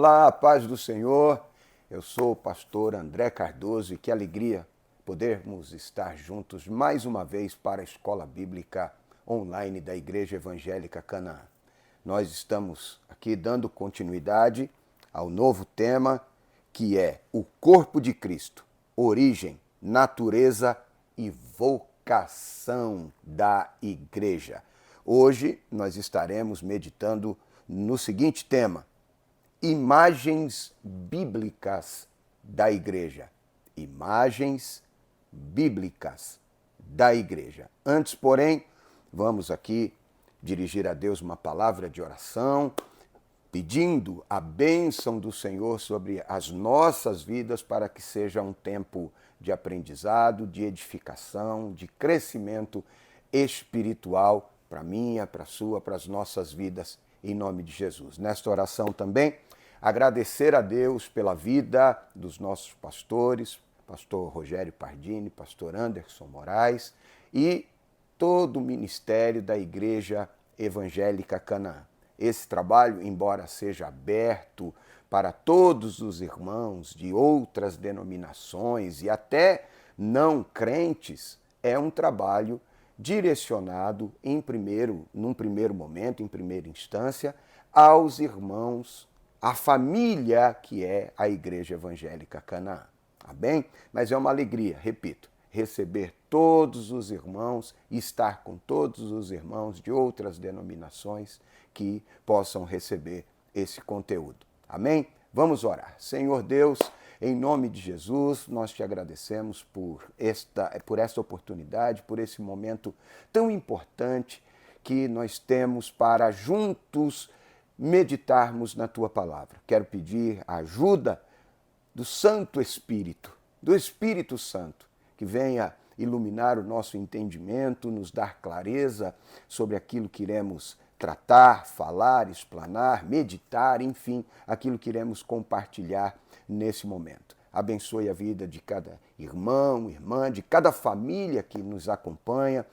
Olá, paz do Senhor. Eu sou o pastor André Cardoso e que alegria podermos estar juntos mais uma vez para a Escola Bíblica Online da Igreja Evangélica Canaã. Nós estamos aqui dando continuidade ao novo tema que é o corpo de Cristo, origem, natureza e vocação da igreja. Hoje nós estaremos meditando no seguinte tema: imagens bíblicas da igreja. Imagens bíblicas da igreja. Antes, porém, vamos aqui dirigir a Deus uma palavra de oração, pedindo a bênção do Senhor sobre as nossas vidas para que seja um tempo de aprendizado, de edificação, de crescimento espiritual para a minha, para a sua, para as nossas vidas, em nome de Jesus. Nesta oração também, agradecer a Deus pela vida dos nossos pastores, pastor Rogério Pardini, pastor Anderson Moraes e todo o ministério da Igreja Evangélica Canaã. Esse trabalho, embora seja aberto para todos os irmãos de outras denominações e até não crentes, é um trabalho direcionado num primeiro momento, em primeira instância, aos irmãos, à família que é a Igreja Evangélica Canaã. Tá bem? Mas é uma alegria, repito, receber todos os irmãos e estar com todos os irmãos de outras denominações que possam receber esse conteúdo. Amém? Vamos orar. Senhor Deus, em nome de Jesus, nós te agradecemos por esta oportunidade, por esse momento tão importante que nós temos para juntos meditarmos na tua palavra. Quero pedir a ajuda do Santo Espírito, do Espírito Santo, que venha iluminar o nosso entendimento, nos dar clareza sobre aquilo que iremos tratar, falar, explanar, meditar, enfim, aquilo que iremos compartilhar nesse momento. Abençoe a vida de cada irmão, irmã, de cada família que nos acompanha,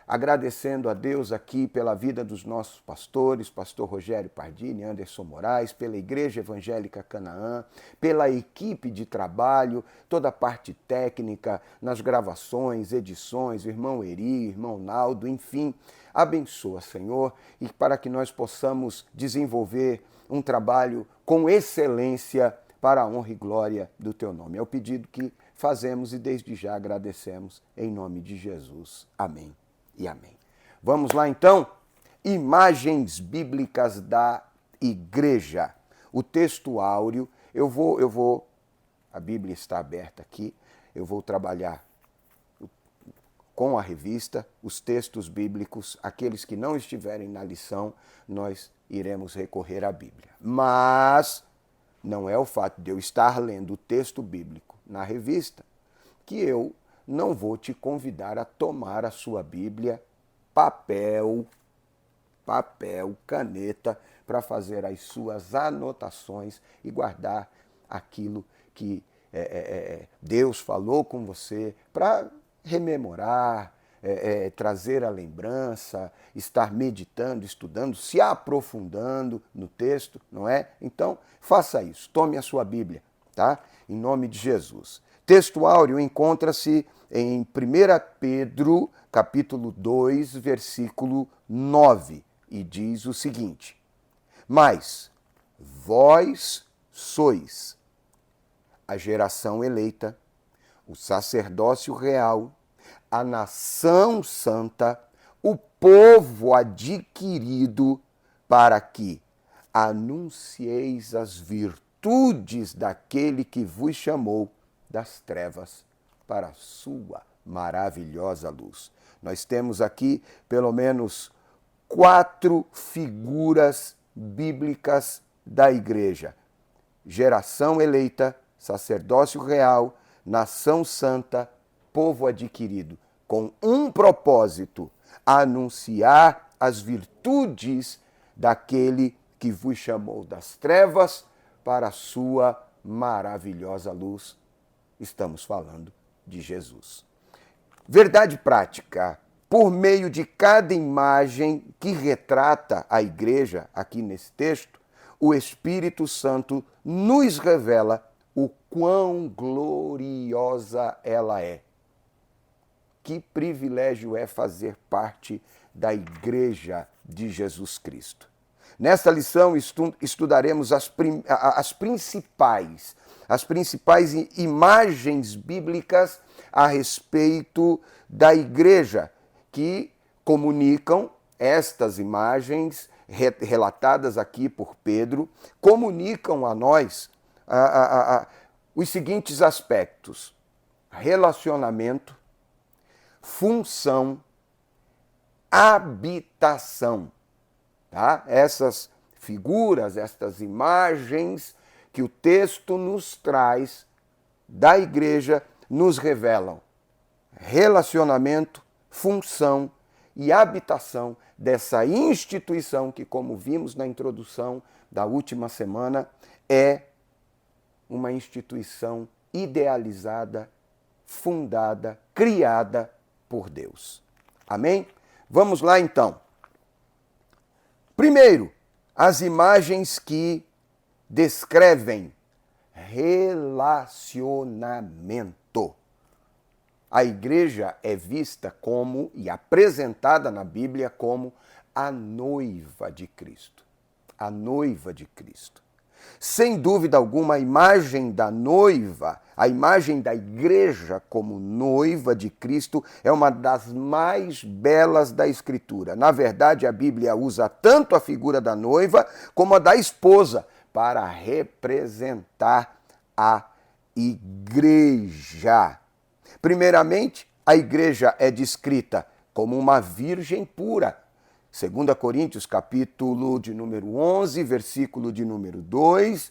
agradecendo a Deus aqui pela vida dos nossos pastores, pastor Rogério Pardini, Anderson Moraes, pela Igreja Evangélica Canaã, pela equipe de trabalho, toda a parte técnica, nas gravações, edições, o irmão Eri, irmão Naldo, enfim, abençoa, Senhor, e para que nós possamos desenvolver um trabalho com excelência para a honra e glória do teu nome. É o pedido que fazemos e desde já agradecemos em nome de Jesus. Amém e amém. Vamos lá então, imagens bíblicas da igreja. O texto áureo, a Bíblia está aberta aqui, eu vou trabalhar com a revista, os textos bíblicos, aqueles que não estiverem na lição, nós iremos recorrer à Bíblia. Mas não é o fato de eu estar lendo o texto bíblico na revista que eu não vou te convidar a tomar a sua Bíblia, papel, caneta, para fazer as suas anotações e guardar aquilo que Deus falou com você para rememorar, trazer a lembrança, estar meditando, estudando, se aprofundando no texto, não é? Então, faça isso. Tome a sua Bíblia, tá? Em nome de Jesus. Texto áureo encontra-se em 1 Pedro, capítulo 2, versículo 9, e diz o seguinte: mas vós sois a geração eleita, o sacerdócio real, a nação santa, o povo adquirido, para que anuncieis as virtudes daquele que vos chamou das trevas para a sua maravilhosa luz. Nós temos aqui pelo menos 4 figuras bíblicas da igreja: geração eleita, sacerdócio real, nação santa, povo adquirido, com um propósito: anunciar as virtudes daquele que vos chamou das trevas para a sua maravilhosa luz. Estamos falando de Jesus. Verdade prática: por meio de cada imagem que retrata a igreja aqui nesse texto, o Espírito Santo nos revela o quão gloriosa ela é. Que privilégio é fazer parte da Igreja de Jesus Cristo. Nesta lição estudaremos as principais imagens bíblicas a respeito da Igreja, que comunicam estas imagens relatadas aqui por Pedro, comunicam a nós os seguintes aspectos: relacionamento, função, habitação. Tá? Essas figuras, estas imagens que o texto nos traz da igreja nos revelam relacionamento, função e habitação dessa instituição que, como vimos na introdução da última semana, é uma instituição idealizada, fundada, criada por Deus. Amém? Vamos lá então. Primeiro, as imagens que descrevem relacionamento. A igreja é vista como e apresentada na Bíblia como a noiva de Cristo. A noiva de Cristo. Sem dúvida alguma, a imagem da noiva, a imagem da igreja como noiva de Cristo é uma das mais belas da Escritura. Na verdade, a Bíblia usa tanto a figura da noiva como a da esposa para representar a igreja. Primeiramente, a igreja é descrita como uma virgem pura. 2 Coríntios, capítulo de número 11, versículo de número 2,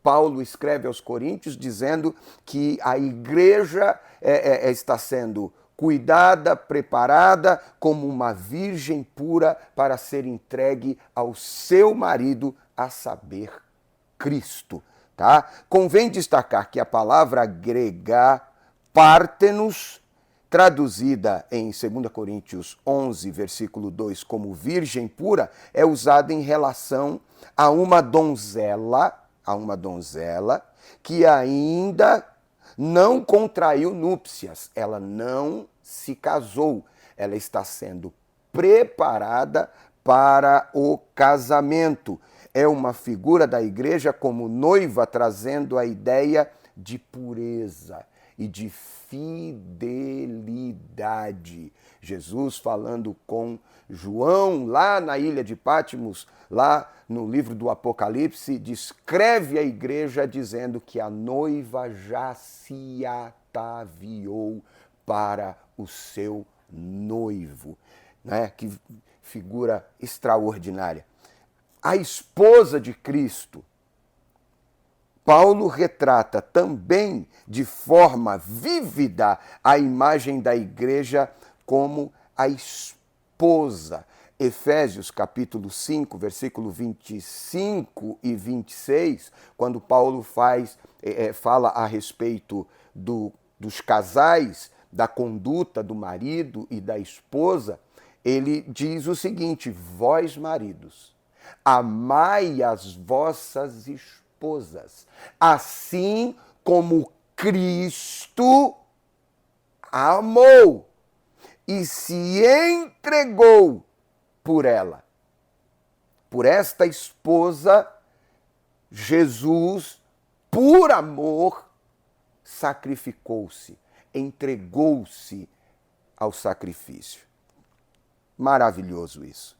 Paulo escreve aos Coríntios dizendo que a igreja está sendo cuidada, preparada como uma virgem pura para ser entregue ao seu marido, a saber, Cristo. Tá? Convém destacar que a palavra grega pártenos, traduzida em 2 Coríntios 11, versículo 2, como virgem pura, é usada em relação a uma donzela que ainda não contraiu núpcias, ela não se casou, ela está sendo preparada para o casamento. É uma figura da igreja como noiva, trazendo a ideia de pureza e de fidelidade. Jesus falando com João lá na ilha de Patmos, lá no livro do Apocalipse, descreve a igreja dizendo que a noiva já se ataviou para o seu noivo. Né? Que figura extraordinária. A esposa de Cristo, Paulo retrata também de forma vívida a imagem da igreja como a esposa. Efésios capítulo 5, versículo 25 e 26, quando Paulo fala a respeito dos casais, da conduta do marido e da esposa, ele diz o seguinte: vós, maridos, amai as vossas esposas, assim como Cristo amou e se entregou por ela. Por esta esposa, Jesus, por amor, sacrificou-se, entregou-se ao sacrifício. Maravilhoso isso.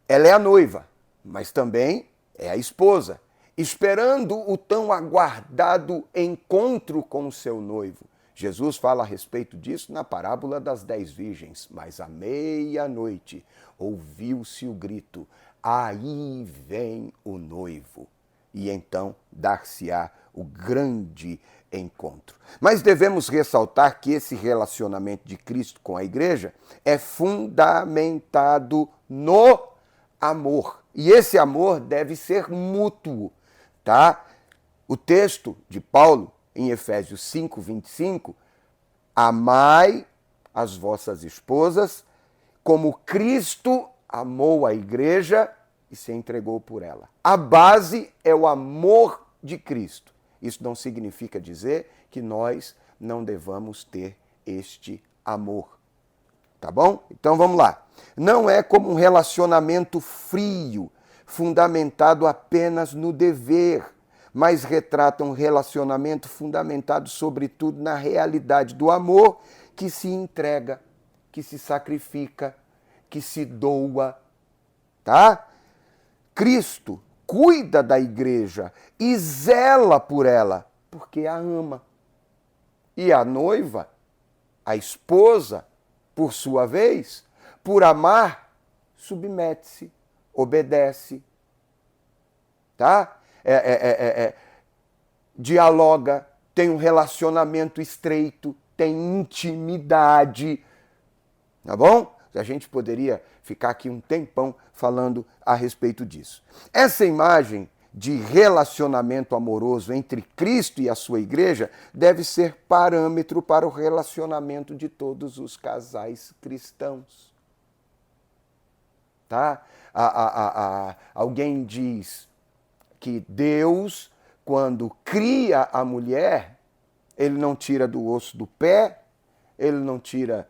Ela é a noiva, mas também é a esposa, esperando o tão aguardado encontro com o seu noivo. Jesus fala a respeito disso na parábola das 10 virgens. Mas à meia-noite ouviu-se o grito: aí vem o noivo. E então dar-se-á o grande encontro. Mas devemos ressaltar que esse relacionamento de Cristo com a igreja é fundamentado no amor. E esse amor deve ser mútuo, tá? O texto de Paulo, em Efésios 5, 25, amai as vossas esposas como Cristo amou a igreja e se entregou por ela. A base é o amor de Cristo. Isso não significa dizer que nós não devamos ter este amor. Tá bom? Então vamos lá. Não é como um relacionamento frio, fundamentado apenas no dever, mas retrata um relacionamento fundamentado, sobretudo, na realidade do amor que se entrega, que se sacrifica, que se doa. Tá? Cristo cuida da igreja e zela por ela, porque a ama. E a noiva, a esposa, por sua vez, por amar, submete-se, obedece, tá? Dialoga, tem um relacionamento estreito, tem intimidade, tá bom? A gente poderia ficar aqui um tempão falando a respeito disso. Essa imagem de relacionamento amoroso entre Cristo e a sua igreja deve ser parâmetro para o relacionamento de todos os casais cristãos. Tá? Alguém diz que Deus, quando cria a mulher, ele não tira do osso do pé, ele não tira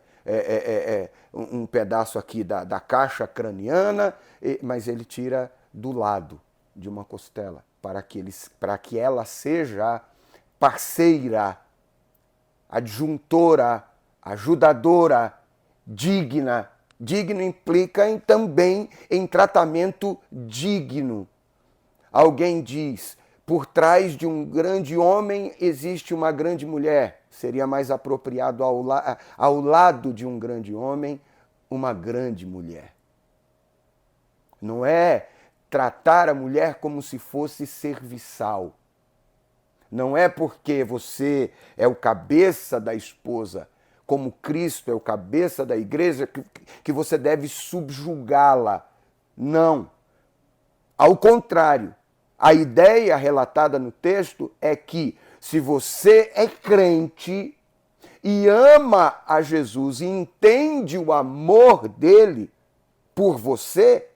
um pedaço aqui da caixa craniana, mas ele tira do lado de uma costela, para que ela seja parceira, adjuntora, ajudadora, digna. Digno implica também em tratamento digno. Alguém diz, por trás de um grande homem existe uma grande mulher. Seria mais apropriado ao lado de um grande homem, uma grande mulher. Não é tratar a mulher como se fosse serviçal. Não é porque você é o cabeça da esposa, como Cristo é o cabeça da igreja, que você deve subjugá-la. Não. Ao contrário, a ideia relatada no texto é que se você é crente e ama a Jesus e entende o amor dele por você,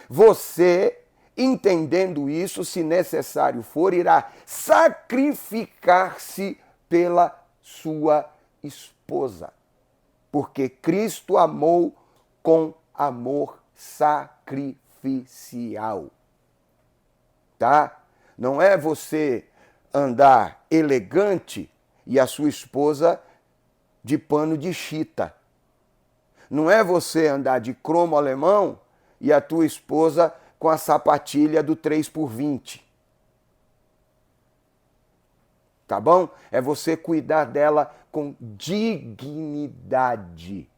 você, entendendo isso, se necessário for, irá sacrificar-se pela sua esposa. Porque Cristo amou com amor sacrificial. Tá? Não é você andar elegante e a sua esposa de pano de chita. Não é você andar de cromo alemão e a tua esposa com a sapatilha do 3x20. Tá bom? É você cuidar dela com dignidade.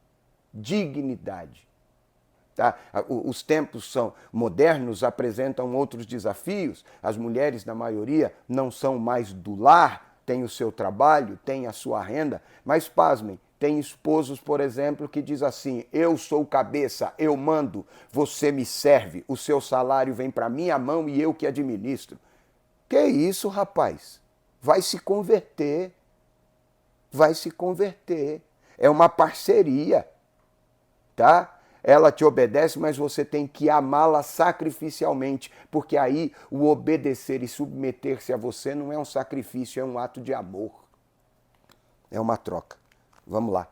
Dignidade. Tá? Os tempos são modernos, apresentam outros desafios. As mulheres, na maioria, não são mais do lar, têm o seu trabalho, têm a sua renda, mas pasmem, tem esposos, por exemplo, que diz assim, eu sou cabeça, eu mando, você me serve, o seu salário vem para minha mão e eu que administro. Que isso, rapaz? Vai se converter. Vai se converter. É uma parceria, tá? Ela te obedece, mas você tem que amá-la sacrificialmente, porque aí o obedecer e submeter-se a você não é um sacrifício, é um ato de amor. É uma troca. Vamos lá.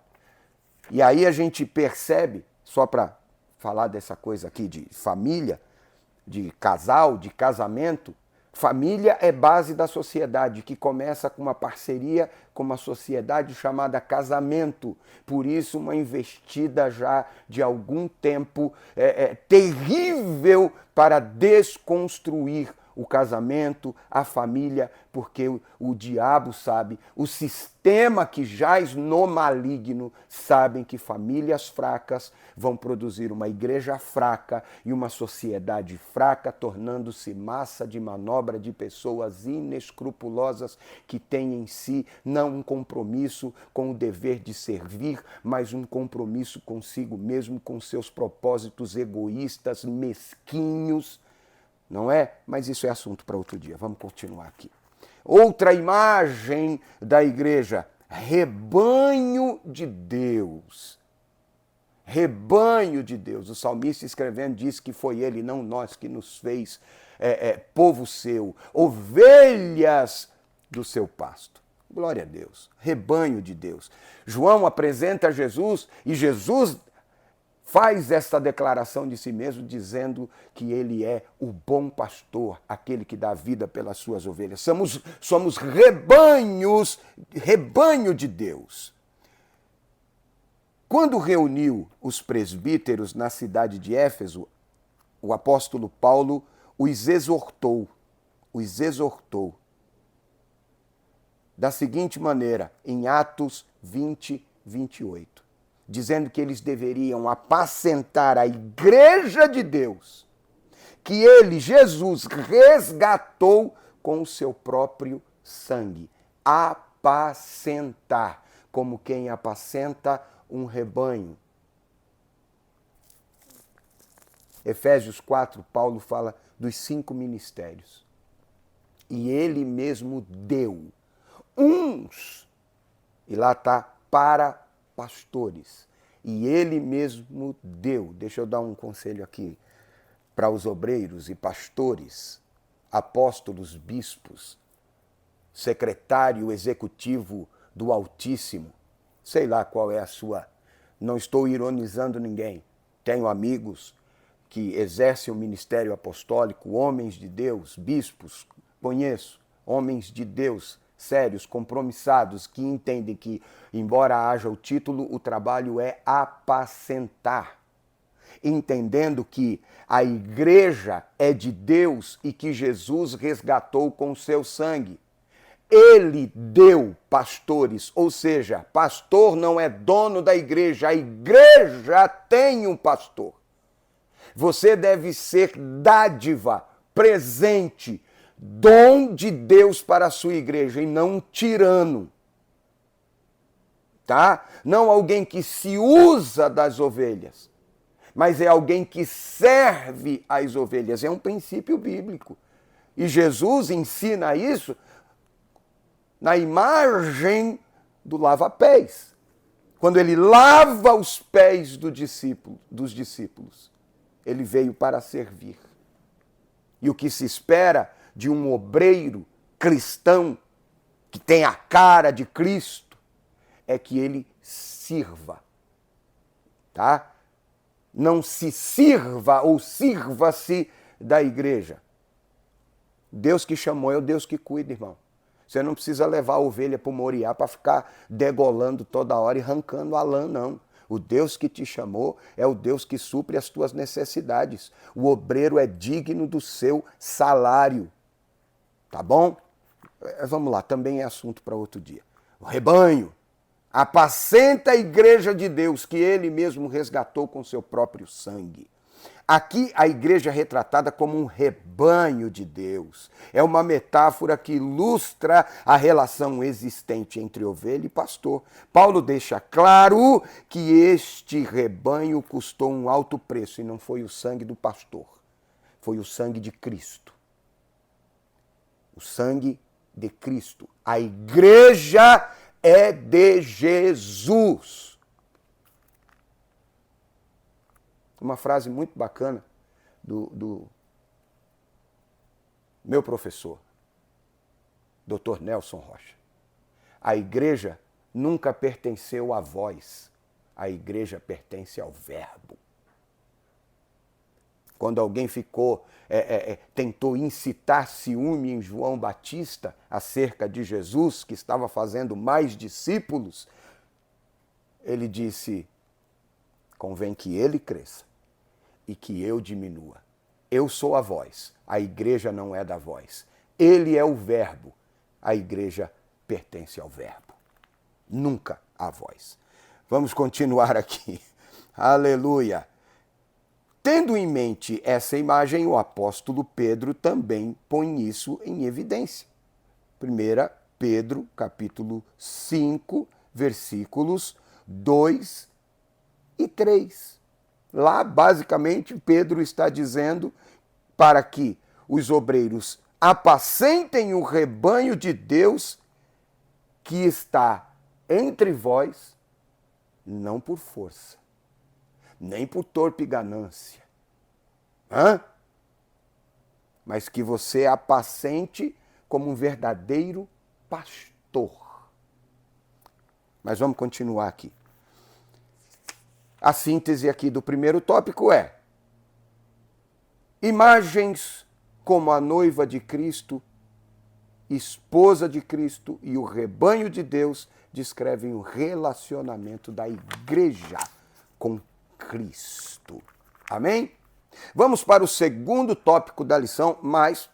E aí a gente percebe, só para falar dessa coisa aqui de família, de casal, de casamento, família é base da sociedade, que começa com uma parceria com uma sociedade chamada casamento. Por isso, uma investida já de algum tempo terrível para desconstruir o casamento, a família, porque o diabo sabe, o sistema que jaz no maligno sabem que famílias fracas vão produzir uma igreja fraca e uma sociedade fraca, tornando-se massa de manobra de pessoas inescrupulosas que têm em si não um compromisso com o dever de servir, mas um compromisso consigo mesmo, com seus propósitos egoístas, mesquinhos. Não é? Mas isso é assunto para outro dia. Vamos continuar aqui. Outra imagem da igreja, rebanho de Deus. rebanho de Deus. O salmista escrevendo diz que foi ele, não nós, que nos fez povo seu, ovelhas do seu pasto. Glória a Deus, rebanho de Deus. João apresenta Jesus e Jesus faz esta declaração de si mesmo, dizendo que ele é o bom pastor, aquele que dá vida pelas suas ovelhas. Somos rebanho de Deus. Quando reuniu os presbíteros na cidade de Éfeso, o apóstolo Paulo os exortou da seguinte maneira, em Atos 20, 28, dizendo que eles deveriam apacentar a igreja de Deus, que ele, Jesus, resgatou com o seu próprio sangue. Apacentar, como quem apacenta um rebanho. Efésios 4, Paulo fala dos 5 ministérios. E ele mesmo deu uns, e lá está, para pastores. E ele mesmo deu. Deixa eu dar um conselho aqui para os obreiros e pastores, apóstolos, bispos, secretário executivo do Altíssimo. Sei lá qual é a sua. Não estou ironizando ninguém. Tenho amigos que exercem o ministério apostólico, homens de Deus, bispos, conheço, homens de Deus, sérios, compromissados, que entendem que, embora haja o título, o trabalho é apacentar. Entendendo que a igreja é de Deus e que Jesus resgatou com o seu sangue. Ele deu pastores, ou seja, pastor não é dono da igreja, a igreja tem um pastor. Você deve ser dádiva, presente, dom de Deus para a sua igreja e não um tirano. Tá? Não alguém que se usa das ovelhas, mas é alguém que serve às ovelhas. É um princípio bíblico. E Jesus ensina isso na imagem do lava-pés. Quando ele lava os pés dos discípulos, ele veio para servir. E o que se espera de um obreiro cristão que tem a cara de Cristo é que ele sirva. Tá? Não se sirva ou sirva-se da igreja. Deus que chamou é o Deus que cuida, irmão. Você não precisa levar a ovelha para o Moriá para ficar degolando toda hora e arrancando a lã, não. O Deus que te chamou é o Deus que supre as tuas necessidades. O obreiro é digno do seu salário. Tá bom? Vamos lá, também é assunto para outro dia. O rebanho. Apacenta a igreja de Deus, que ele mesmo resgatou com seu próprio sangue. Aqui a igreja é retratada como um rebanho de Deus. É uma metáfora que ilustra a relação existente entre ovelha e pastor. Paulo deixa claro que este rebanho custou um alto preço e não foi o sangue do pastor, foi o sangue de Cristo. O sangue de Cristo. A igreja é de Jesus. Uma frase muito bacana do meu professor, Dr. Nelson Rocha. A igreja nunca pertenceu a vós, a igreja pertence ao Verbo. Quando alguém tentou incitar ciúme em João Batista acerca de Jesus, que estava fazendo mais discípulos, ele disse: convém que ele cresça e que eu diminua. Eu sou a voz, a igreja não é da voz. Ele é o Verbo, a igreja pertence ao Verbo. Nunca a voz. Vamos continuar aqui. Aleluia. Tendo em mente essa imagem, o apóstolo Pedro também põe isso em evidência. 1 Pedro, capítulo 5, versículos 2 e 3. Lá, basicamente, Pedro está dizendo para que os obreiros apacentem o rebanho de Deus que está entre vós, não por força, nem por torpe ganância. Hã? Mas que você apacente como um verdadeiro pastor. Mas vamos continuar aqui. A síntese aqui do primeiro tópico é: imagens como a noiva de Cristo, esposa de Cristo e o rebanho de Deus descrevem o relacionamento da igreja com Cristo. Amém? Vamos para o segundo tópico da lição, mas,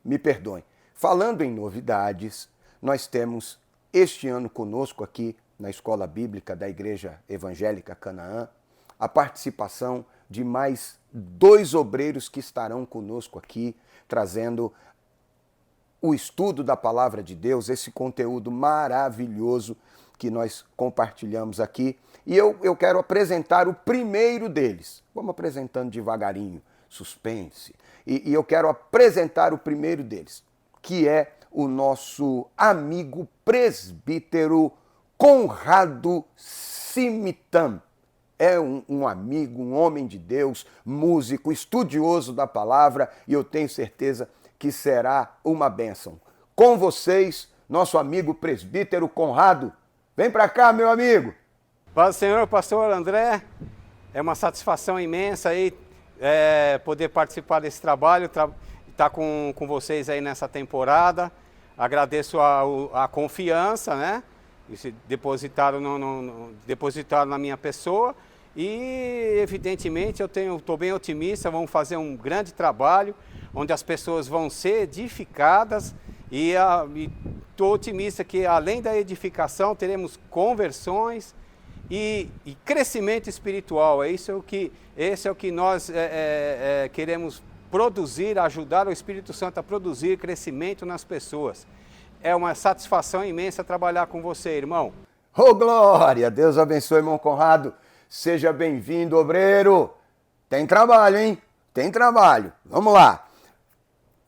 me perdoem, falando em novidades, nós temos este ano conosco aqui na Escola Bíblica da Igreja Evangélica Canaã a participação de mais 2 obreiros que estarão conosco aqui, trazendo o estudo da Palavra de Deus, esse conteúdo maravilhoso que nós compartilhamos aqui. E eu quero apresentar o primeiro deles. Vamos apresentando devagarinho, suspense. E eu quero apresentar o primeiro deles, que é o nosso amigo presbítero Conrado Simitam. É um amigo, um homem de Deus, músico, estudioso da palavra, e eu tenho certeza que será uma bênção. Com vocês, nosso amigo presbítero Conrado. Vem para cá, meu amigo. Paz do Senhor, pastor André. É uma satisfação imensa aí poder participar desse trabalho, estar com vocês aí nessa temporada. Agradeço a confiança, né? E se depositaram na minha pessoa. E, evidentemente, eu estou bem otimista, vamos fazer um grande trabalho, onde as pessoas vão ser edificadas e estou otimista que, além da edificação, teremos conversões e crescimento espiritual. Esse é o que nós queremos produzir, ajudar o Espírito Santo a produzir crescimento nas pessoas. É uma satisfação imensa trabalhar com você, irmão. Ô, glória! Deus abençoe, irmão Conrado. Seja bem-vindo, obreiro. Tem trabalho, hein? Tem trabalho. Vamos lá.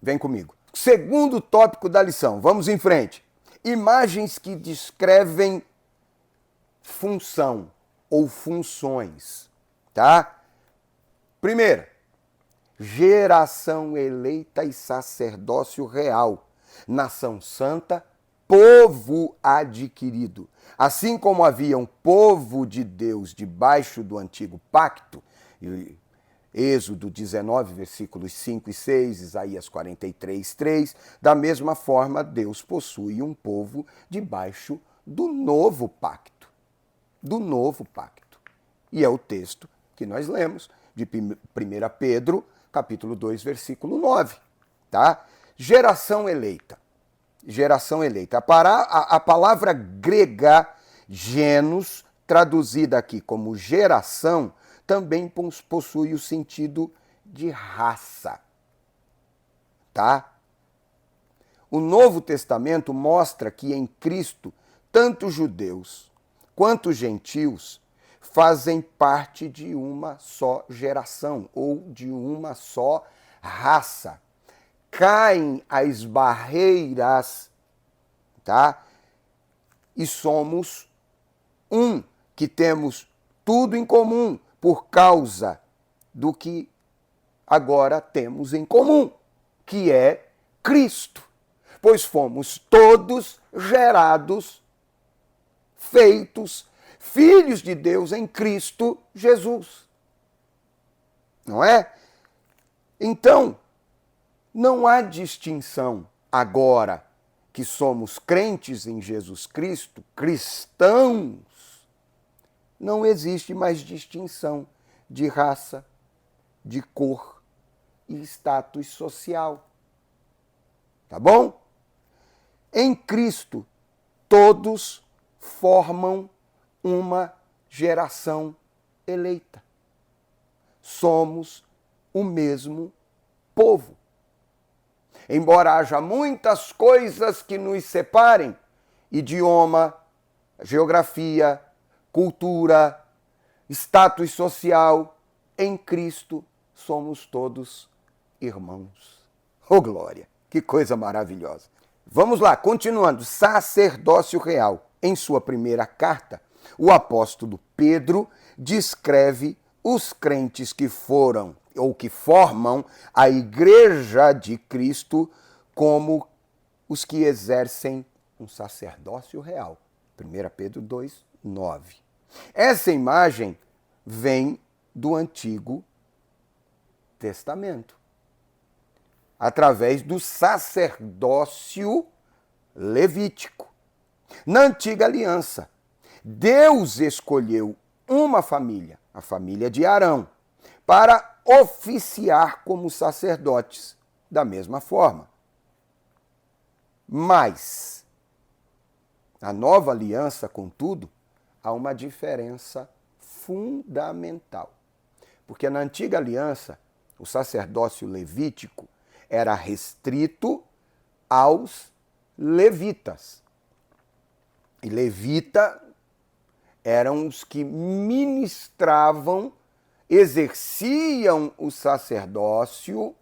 Vem comigo. Segundo tópico da lição. Vamos em frente. Imagens que descrevem função ou funções, tá? Primeira, geração eleita e sacerdócio real, nação santa, povo adquirido. Assim como havia um povo de Deus debaixo do antigo pacto, Êxodo 19, versículos 5 e 6, Isaías 43, 3, da mesma forma Deus possui um povo debaixo do novo pacto. Do novo pacto. E é o texto que nós lemos de 1 Pedro, capítulo 2, versículo 9. Tá? Geração eleita. Geração eleita. A palavra grega genos, traduzida aqui como geração, também possui o sentido de raça. Tá? O Novo Testamento mostra que em Cristo, tanto judeus quanto gentios fazem parte de uma só geração ou de uma só raça. Caem as barreiras, tá? E somos um, que temos tudo em comum por causa do que agora temos em comum, que é Cristo. Pois fomos todos gerados, feitos filhos de Deus em Cristo Jesus. Não é? Então, não há distinção agora que somos crentes em Jesus Cristo, cristãos. Não existe mais distinção de raça, de cor e status social. Tá bom? Em Cristo, todos formam uma geração eleita. Somos o mesmo povo. Embora haja muitas coisas que nos separem, idioma, geografia, cultura, status social, em Cristo somos todos irmãos. Oh, glória! Que coisa maravilhosa! Vamos lá, continuando. Sacerdócio real. Em sua primeira carta, o apóstolo Pedro descreve os crentes que foram ou que formam a Igreja de Cristo como os que exercem um sacerdócio real. 1 Pedro 2, 9. Essa imagem vem do Antigo Testamento, através do sacerdócio levítico. Na Antiga Aliança, Deus escolheu uma família, a família de Arão, para oficiar como sacerdotes, da mesma forma. Mas, na nova aliança, contudo, há uma diferença fundamental. Porque na antiga aliança, o sacerdócio levítico era restrito aos levitas. E levita eram os que ministravam, exerciam o sacerdócio,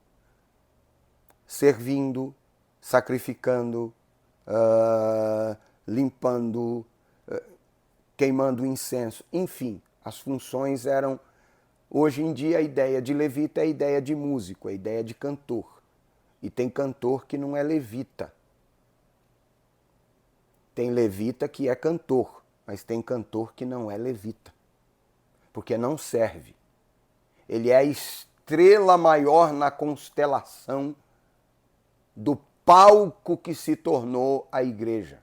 servindo, sacrificando, limpando, queimando incenso. Enfim, as funções eram... Hoje em dia a ideia de levita é a ideia de músico, é a ideia de cantor. E tem cantor que não é levita. Tem levita que é cantor, mas tem cantor que não é levita, porque não serve. Ele é a estrela maior na constelação do palco que se tornou a igreja.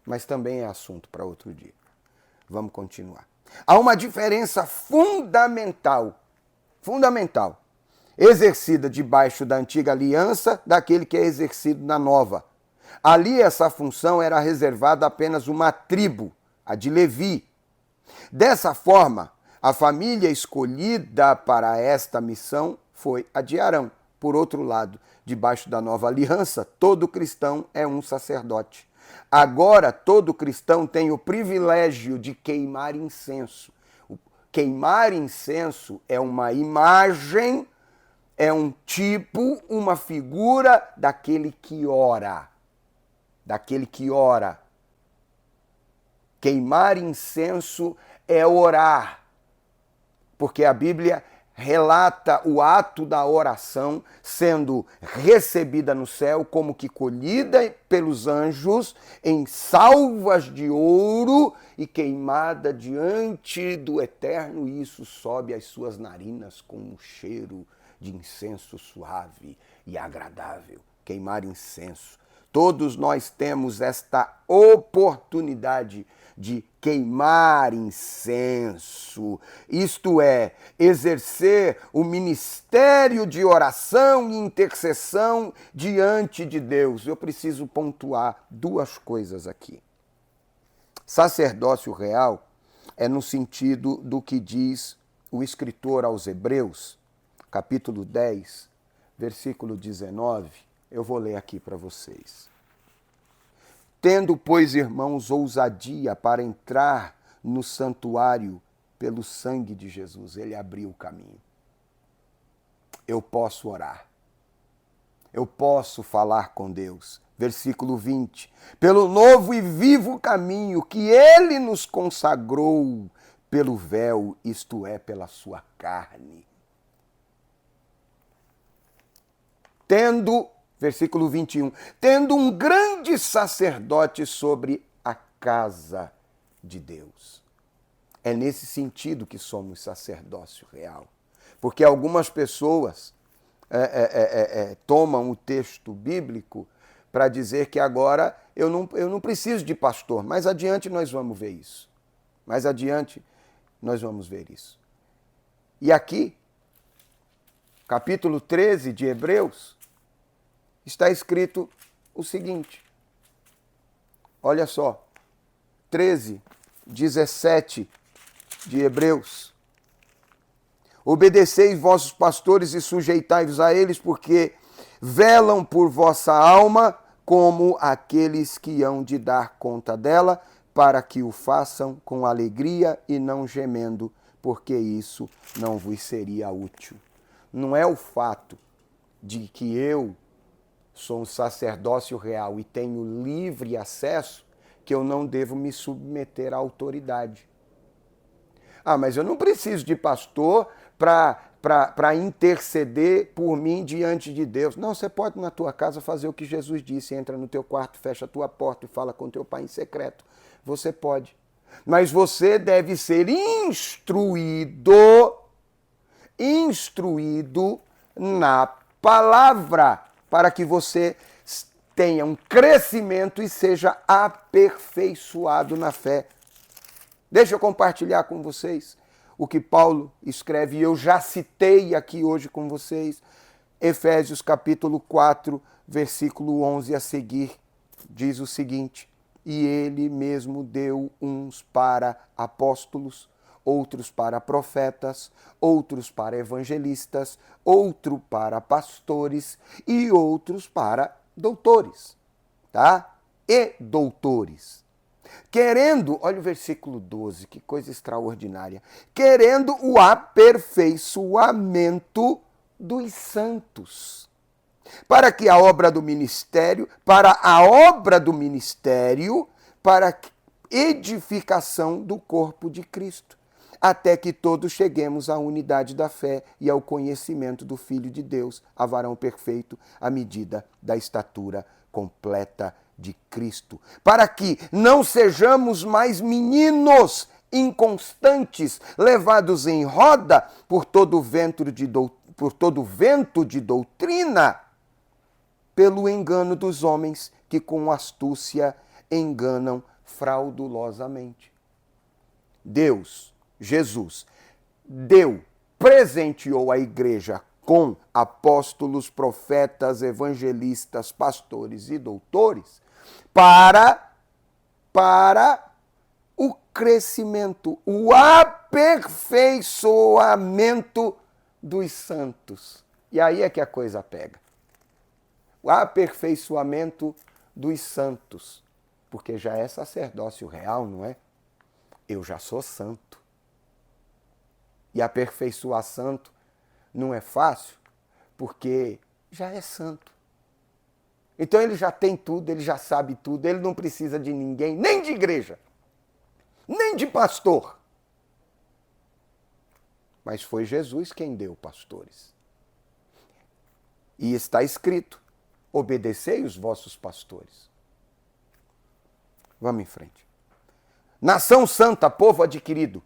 Mas também é assunto para outro dia. Vamos continuar. Há uma diferença fundamental, exercida debaixo da antiga aliança daquele que é exercido na nova. Ali essa função era reservada a apenas uma tribo, a de Levi. Dessa forma, a família escolhida para esta missão foi a de Arão. Por outro lado, debaixo da nova aliança, todo cristão é um sacerdote. Agora, todo cristão tem o privilégio de queimar incenso. Queimar incenso é uma imagem, é um tipo, uma figura daquele que ora. Daquele que ora. Queimar incenso é orar, porque a Bíblia relata o ato da oração sendo recebida no céu como que colhida pelos anjos em salvas de ouro e queimada diante do Eterno, e isso sobe às suas narinas com um cheiro de incenso suave e agradável. Queimar incenso. Todos nós temos esta oportunidade de queimar incenso, isto é, exercer o ministério de oração e intercessão diante de Deus. Eu preciso pontuar duas coisas aqui. Sacerdócio real é no sentido do que diz o escritor aos Hebreus, capítulo 10, versículo 19. Eu vou ler aqui para vocês. Tendo, pois, irmãos, ousadia para entrar no santuário pelo sangue de Jesus. Ele abriu o caminho. Eu posso orar. Eu posso falar com Deus. Versículo 20. Pelo novo e vivo caminho que Ele nos consagrou pelo véu, isto é, pela sua carne. Versículo 21. Tendo um grande sacerdote sobre a casa de Deus. É nesse sentido que somos sacerdócio real. Porque algumas pessoas tomam o texto bíblico para dizer que agora eu não preciso de pastor. Mais adiante nós vamos ver isso. Mais adiante nós vamos ver isso. E aqui, capítulo 13 de Hebreus, está escrito o seguinte. Olha só. 13, 17 de Hebreus. Obedeceis vossos pastores e sujeitai-vos a eles, porque velam por vossa alma como aqueles que hão de dar conta dela, para que o façam com alegria e não gemendo, porque isso não vos seria útil. Não é o fato de que eu sou um sacerdócio real e tenho livre acesso que eu não devo me submeter à autoridade. Ah, mas eu não preciso de pastor para interceder por mim diante de Deus. Não, você pode na tua casa fazer o que Jesus disse, entra no teu quarto, fecha a tua porta e fala com teu pai em secreto. Você pode. Mas você deve ser instruído na palavra, para que você tenha um crescimento e seja aperfeiçoado na fé. Deixa eu compartilhar com vocês o que Paulo escreve, e eu já citei aqui hoje com vocês, Efésios capítulo 4, versículo 11 a seguir, diz o seguinte: e ele mesmo deu uns para apóstolos, outros para profetas, outros para evangelistas, outro para pastores e outros para doutores, tá? E doutores. Querendo, olha o versículo 12, que coisa extraordinária. Querendo o aperfeiçoamento dos santos, para a obra do ministério, para a edificação do corpo de Cristo, até que todos cheguemos à unidade da fé e ao conhecimento do Filho de Deus, a varão perfeito, à medida da estatura completa de Cristo, para que não sejamos mais meninos inconstantes, levados em roda por todo vento de doutrina, pelo engano dos homens que com astúcia enganam fraudulosamente. Deus, Jesus, presenteou a igreja com apóstolos, profetas, evangelistas, pastores e doutores para o crescimento, o aperfeiçoamento dos santos. E aí é que a coisa pega. O aperfeiçoamento dos santos, porque já é sacerdócio real, não é? Eu já sou santo. E aperfeiçoar santo não é fácil, porque já é santo. Então ele já tem tudo, ele já sabe tudo, ele não precisa de ninguém, nem de igreja, nem de pastor. Mas foi Jesus quem deu pastores. E está escrito: obedecei os vossos pastores. Vamos em frente. Nação santa, povo adquirido.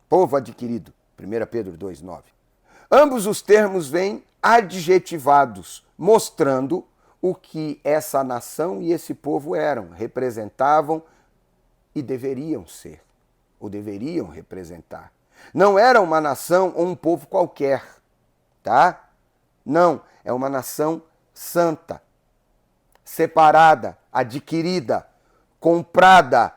Povo adquirido. 1 Pedro 2,9. Ambos os termos vêm adjetivados, mostrando o que essa nação e esse povo eram, representavam e deveriam ser, ou deveriam representar. Não era uma nação ou um povo qualquer, tá? Não, é uma nação santa, separada, adquirida, comprada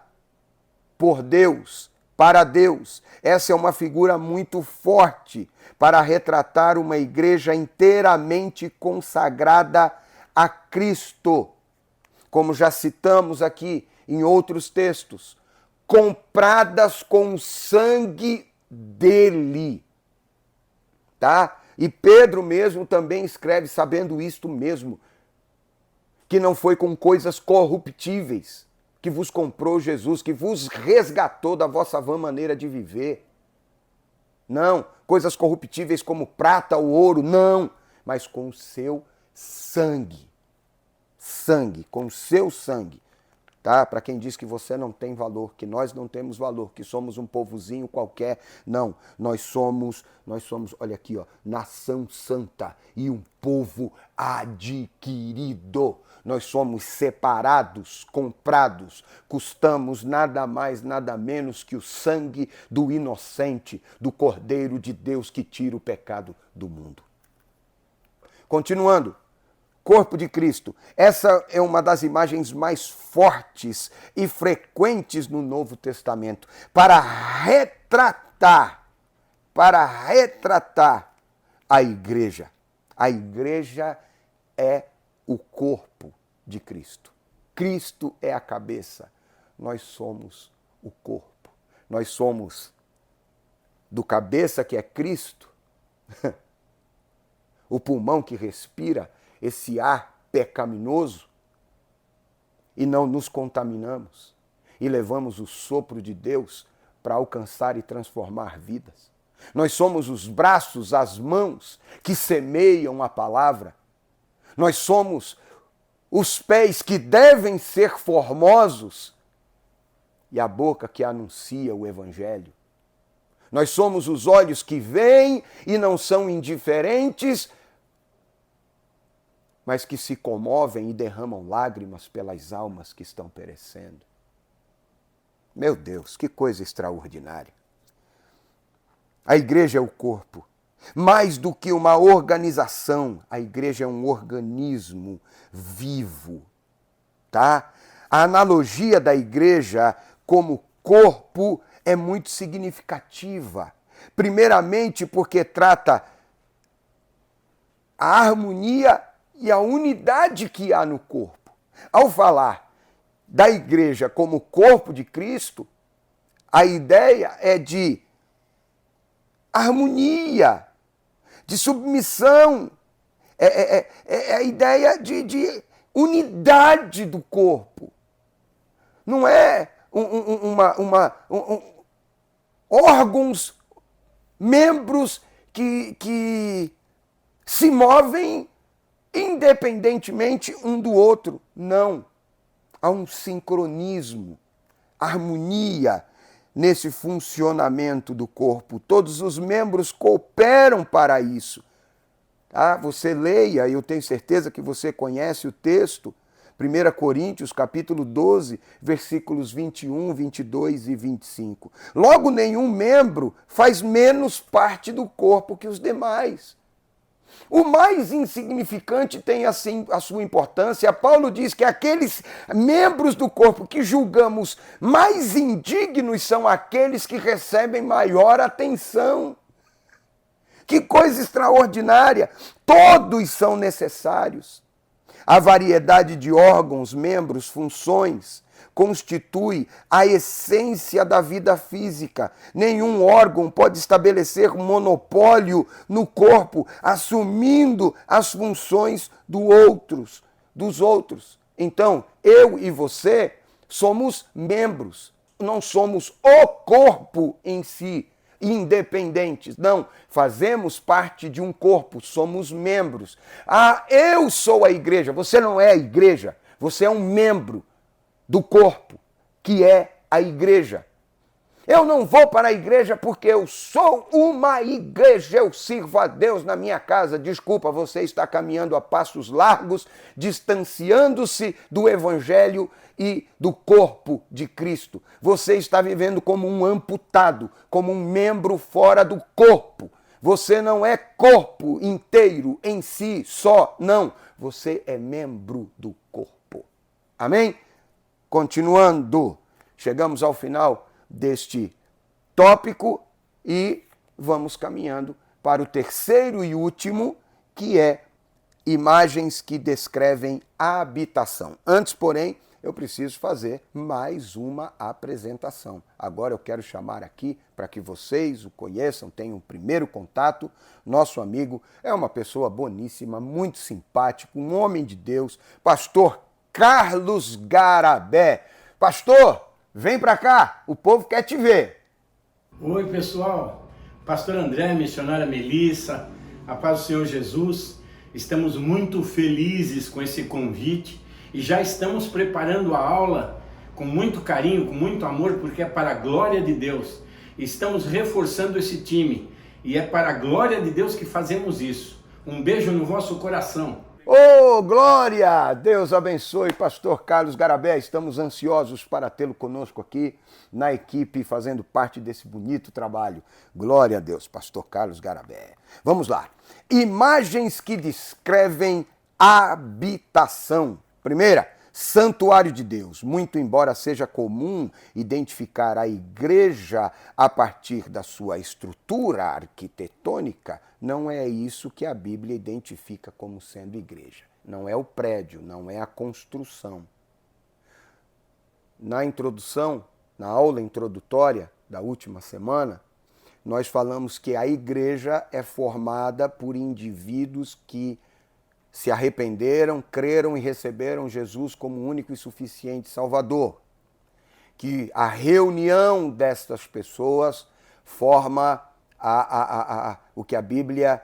por Deus, para Deus. Essa é uma figura muito forte para retratar uma igreja inteiramente consagrada a Cristo. Como já citamos aqui em outros textos, compradas com o sangue dele. Tá? E Pedro mesmo também escreve sabendo isto mesmo, que não foi com coisas corruptíveis que vos comprou Jesus, que vos resgatou da vossa vã maneira de viver. Não, coisas corruptíveis como prata ou ouro, não, mas com o seu sangue. Sangue, com o seu sangue. Tá? Para quem diz que você não tem valor, que nós não temos valor, que somos um povozinho qualquer, não, nós somos, olha aqui, ó, nação santa e um povo adquirido. Nós somos separados, comprados, custamos nada mais, nada menos que o sangue do inocente, do Cordeiro de Deus que tira o pecado do mundo. Continuando. Corpo de Cristo. Essa é uma das imagens mais fortes e frequentes no Novo Testamento para retratar a igreja. A igreja é o corpo de Cristo. Cristo é a cabeça. Nós somos o corpo. Nós somos do cabeça que é Cristo, o pulmão que respira esse ar pecaminoso, e não nos contaminamos e levamos o sopro de Deus para alcançar e transformar vidas. Nós somos os braços, as mãos que semeiam a palavra. Nós somos os pés que devem ser formosos e a boca que anuncia o Evangelho. Nós somos os olhos que veem e não são indiferentes, mas que se comovem e derramam lágrimas pelas almas que estão perecendo. Meu Deus, que coisa extraordinária. A igreja é o corpo. Mais do que uma organização, a igreja é um organismo vivo, tá? A analogia da igreja como corpo é muito significativa. Primeiramente porque trata a harmonia e a unidade que há no corpo. Ao falar da igreja como corpo de Cristo, a ideia é de harmonia, de submissão, é a ideia de unidade do corpo. Não é órgãos, membros que se movem independentemente um do outro. Não. Há um sincronismo, harmonia nesse funcionamento do corpo. Todos os membros cooperam para isso. Tá? Você leia, eu tenho certeza que você conhece o texto, 1 Coríntios, capítulo 12, versículos 21, 22 e 25. Logo, nenhum membro faz menos parte do corpo que os demais. O mais insignificante tem assim a sua importância. Paulo diz que aqueles membros do corpo que julgamos mais indignos são aqueles que recebem maior atenção. Que coisa extraordinária! Todos são necessários. A variedade de órgãos, membros, funções constitui a essência da vida física. Nenhum órgão pode estabelecer monopólio no corpo, assumindo as funções dos outros. Então, eu e você somos membros, não somos o corpo em si, independentes. Não, fazemos parte de um corpo, somos membros. Ah, eu sou a igreja. Você não é a igreja, você é um membro do corpo, que é a igreja. Eu não vou para a igreja porque eu sou uma igreja, eu sirvo a Deus na minha casa. Desculpa, você está caminhando a passos largos, distanciando-se do Evangelho e do corpo de Cristo. Você está vivendo como um amputado, como um membro fora do corpo. Você não é corpo inteiro em si só, não. Você é membro do corpo. Amém? Continuando, chegamos ao final deste tópico e vamos caminhando para o terceiro e último, que é imagens que descrevem a habitação. Antes, porém, eu preciso fazer mais uma apresentação. Agora eu quero chamar aqui para que vocês o conheçam, tenham um primeiro contato. Nosso amigo é uma pessoa boníssima, muito simpático, um homem de Deus, pastor Carlos Garabé. Pastor, vem para cá, o povo quer te ver. Oi, pessoal. Pastor André, missionária Melissa, a paz do Senhor Jesus. Estamos muito felizes com esse convite e já estamos preparando a aula com muito carinho, com muito amor, porque é para a glória de Deus. Estamos reforçando esse time e é para a glória de Deus que fazemos isso. Um beijo no vosso coração. Ô, glória! Deus abençoe, pastor Carlos Garabé. Estamos ansiosos para tê-lo conosco aqui na equipe, fazendo parte desse bonito trabalho. Glória a Deus, pastor Carlos Garabé. Vamos lá. Imagens que descrevem habitação. Primeira, santuário de Deus. Muito embora seja comum identificar a igreja a partir da sua estrutura arquitetônica, não é isso que a Bíblia identifica como sendo igreja. Não é o prédio, não é a construção. Na introdução, na aula introdutória da última semana, nós falamos que a igreja é formada por indivíduos que se arrependeram, creram e receberam Jesus como único e suficiente Salvador. que a reunião destas pessoas forma o que a Bíblia,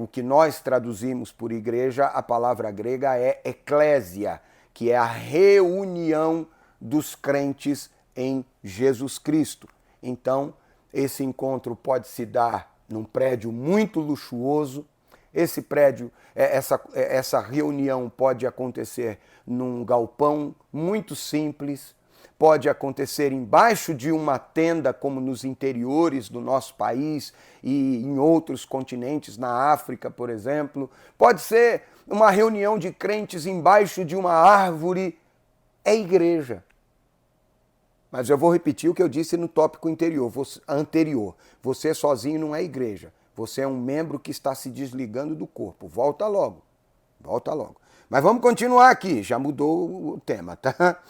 o que nós traduzimos por igreja, a palavra grega é eclésia, que é a reunião dos crentes em Jesus Cristo. Então, esse encontro pode se dar num prédio muito luxuoso. Esse prédio, essa reunião pode acontecer num galpão muito simples, pode acontecer embaixo de uma tenda, como nos interiores do nosso país e em outros continentes, na África, por exemplo. Pode ser uma reunião de crentes embaixo de uma árvore. É igreja. Mas eu vou repetir o que eu disse no tópico anterior. Você sozinho não é igreja. Você é um membro que está se desligando do corpo. Volta logo. Volta logo. Mas vamos continuar aqui. Já mudou o tema, tá?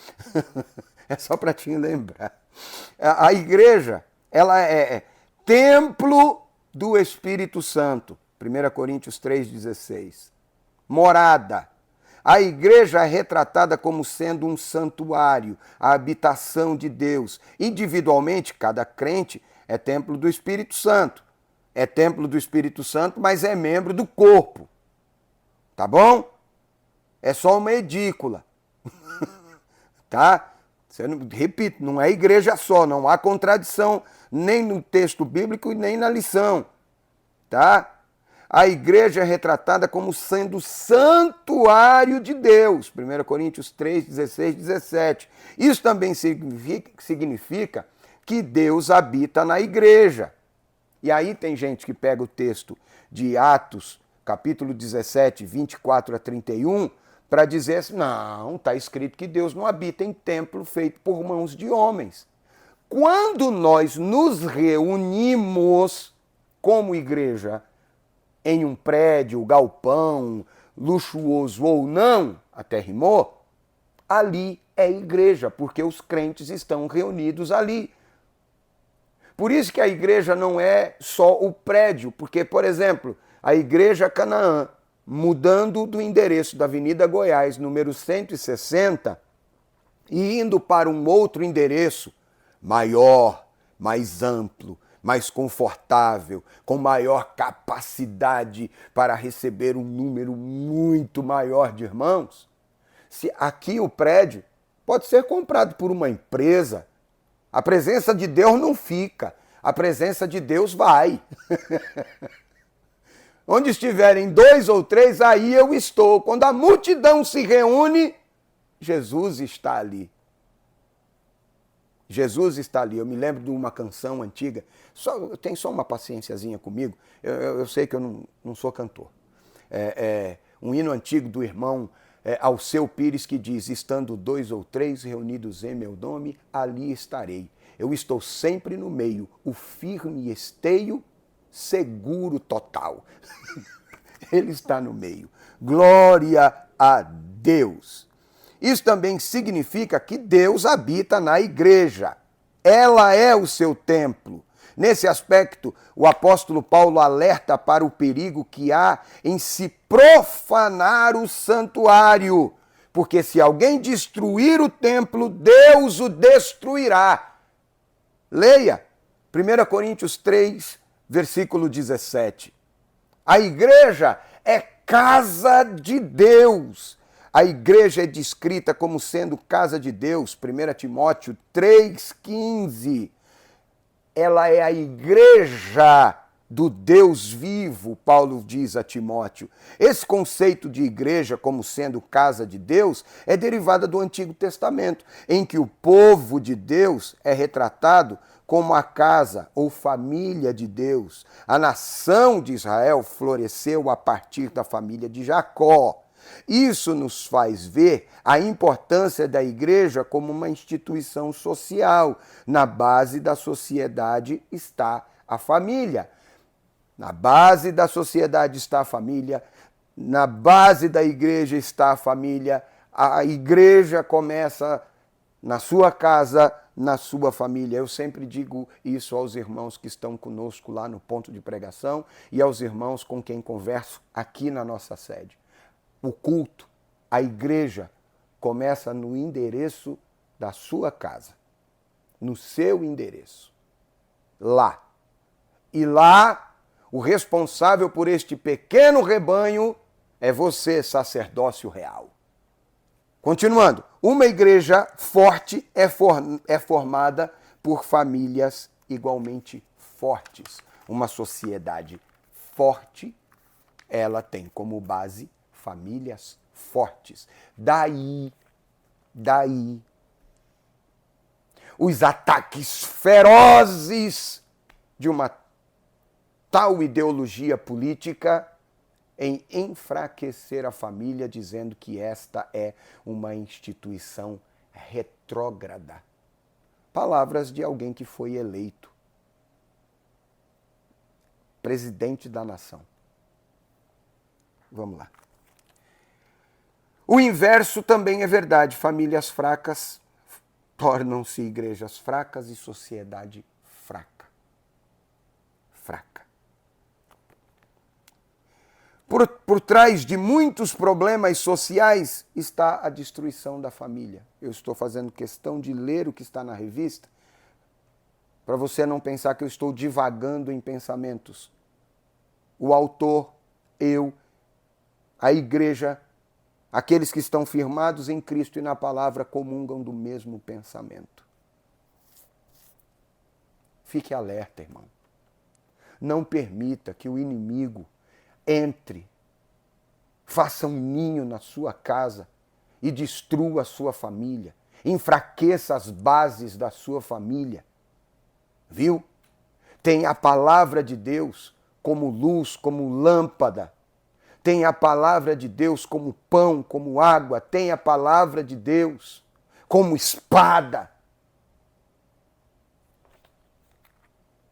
É só para te lembrar. A igreja, ela é templo do Espírito Santo. 1 Coríntios 3,16. Morada. A igreja é retratada como sendo um santuário, a habitação de Deus. Individualmente, cada crente é templo do Espírito Santo. É templo do Espírito Santo, mas é membro do corpo. Tá bom? É só uma edícula. Tá? Repito, não é igreja só, não há contradição nem no texto bíblico e nem na lição. Tá? A igreja é retratada como sendo santuário de Deus. 1 Coríntios 3, 16, 17. Isso também significa que Deus habita na igreja. E aí tem gente que pega o texto de Atos, capítulo 17, 24 a 31, para dizer assim, não, está escrito que Deus não habita em templo feito por mãos de homens. Quando nós nos reunimos como igreja, em um prédio, galpão, luxuoso ou não, até rimou, ali é igreja, porque os crentes estão reunidos ali. Por isso que a igreja não é só o prédio, porque, por exemplo, a Igreja Canaã, mudando do endereço da Avenida Goiás, número 160, e indo para um outro endereço maior, mais amplo, mais confortável, com maior capacidade para receber um número muito maior de irmãos. Se aqui o prédio pode ser comprado por uma empresa, a presença de Deus não fica, a presença de Deus vai. Onde estiverem 2 ou 3, aí eu estou. Quando a multidão se reúne, Jesus está ali. Jesus está ali. Eu me lembro de uma canção antiga. Tem só uma paciênciazinha comigo. Eu sei que eu não sou cantor. Um hino antigo do irmão Alceu Pires que diz: estando 2 ou 3 reunidos em meu nome, ali estarei. Eu estou sempre no meio, o firme esteio, seguro total. Ele está no meio. Glória a Deus. Isso também significa que Deus habita na igreja. Ela é o seu templo. Nesse aspecto, o apóstolo Paulo alerta para o perigo que há em se profanar o santuário. Porque se alguém destruir o templo, Deus o destruirá. Leia 1 Coríntios 3, versículo 17. A igreja é casa de Deus. A igreja é descrita como sendo casa de Deus, 1 Timóteo 3,15. Ela é a igreja do Deus vivo, Paulo diz a Timóteo. Esse conceito de igreja como sendo casa de Deus é derivada do Antigo Testamento, em que o povo de Deus é retratado como a casa ou família de Deus. A nação de Israel floresceu a partir da família de Jacó. Isso nos faz ver a importância da igreja como uma instituição social. Na base da sociedade está a família. Na base da sociedade está a família. Na base da igreja está a família. A igreja começa na sua casa, na sua família. Eu sempre digo isso aos irmãos que estão conosco lá no ponto de pregação e aos irmãos com quem converso aqui na nossa sede. O culto, a igreja, começa no endereço da sua casa. no seu endereço. Lá. E lá, o responsável por este pequeno rebanho é você, sacerdócio real. Continuando, uma igreja forte é formada por famílias igualmente fortes. Uma sociedade forte, ela tem como base famílias fortes. Daí, os ataques ferozes de uma tal ideologia política em enfraquecer a família, dizendo que esta é uma instituição retrógrada. Palavras de alguém que foi eleito presidente da nação. Vamos lá. O inverso também é verdade. Famílias fracas tornam-se igrejas fracas e sociedade fraca. Fraca. Por trás de muitos problemas sociais está a destruição da família. Eu estou fazendo questão de ler o que está na revista, para você não pensar que eu estou divagando em pensamentos. O autor, eu, a igreja, aqueles que estão firmados em Cristo e na palavra comungam do mesmo pensamento. Fique alerta, irmão. Não permita que o inimigo entre, faça um ninho na sua casa e destrua a sua família, enfraqueça as bases da sua família. Viu? Tem a palavra de Deus como luz, como lâmpada. Tem a palavra de Deus como pão, como água. Tem a palavra de Deus como espada.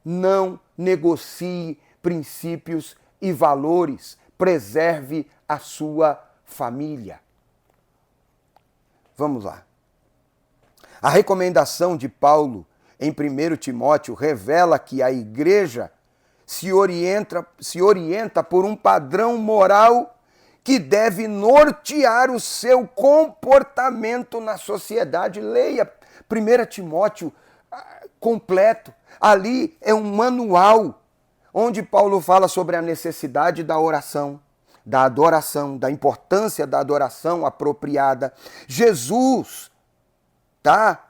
Não negocie princípios e valores. Preserve a sua família. Vamos lá. A recomendação de Paulo em 1 Timóteo revela que a igreja se orienta por um padrão moral que deve nortear o seu comportamento na sociedade. Leia 1 Timóteo completo. Ali é um manual onde Paulo fala sobre a necessidade da oração, da adoração, da importância da adoração apropriada. Jesus, tá?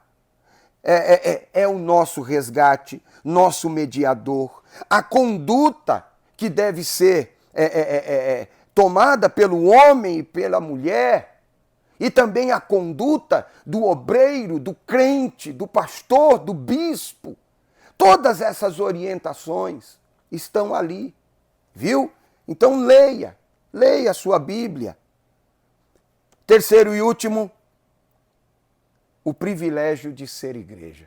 É o nosso resgate, nosso mediador. A conduta que deve ser tomada pelo homem e pela mulher, e também a conduta do obreiro, do crente, do pastor, do bispo. Todas essas orientações estão ali, viu? Então leia a sua Bíblia. Terceiro e último, o privilégio de ser igreja.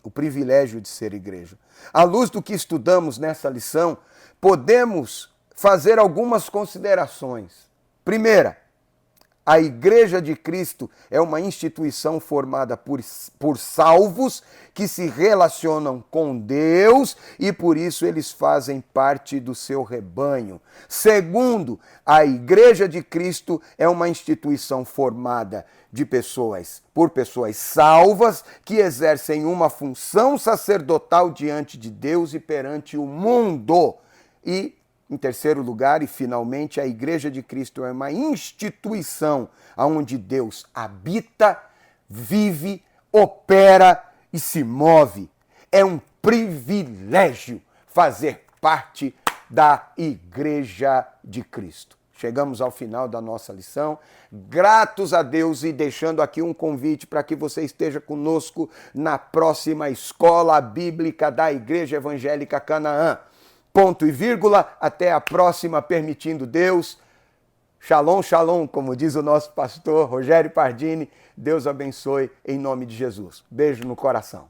O privilégio de ser igreja. À luz do que estudamos nessa lição, podemos fazer algumas considerações. Primeira, a Igreja de Cristo é uma instituição formada por salvos que se relacionam com Deus e por isso eles fazem parte do seu rebanho. Segundo, a Igreja de Cristo é uma instituição formada por pessoas salvas que exercem uma função sacerdotal diante de Deus e perante o mundo. E em terceiro lugar, e finalmente, a Igreja de Cristo é uma instituição onde Deus habita, vive, opera e se move. É um privilégio fazer parte da Igreja de Cristo. Chegamos ao final da nossa lição, gratos a Deus e deixando aqui um convite para que você esteja conosco na próxima Escola Bíblica da Igreja Evangélica Canaã. Ponto e vírgula, até a próxima, permitindo Deus. Shalom, shalom, como diz o nosso pastor Rogério Pardini. Deus abençoe em nome de Jesus. Beijo no coração.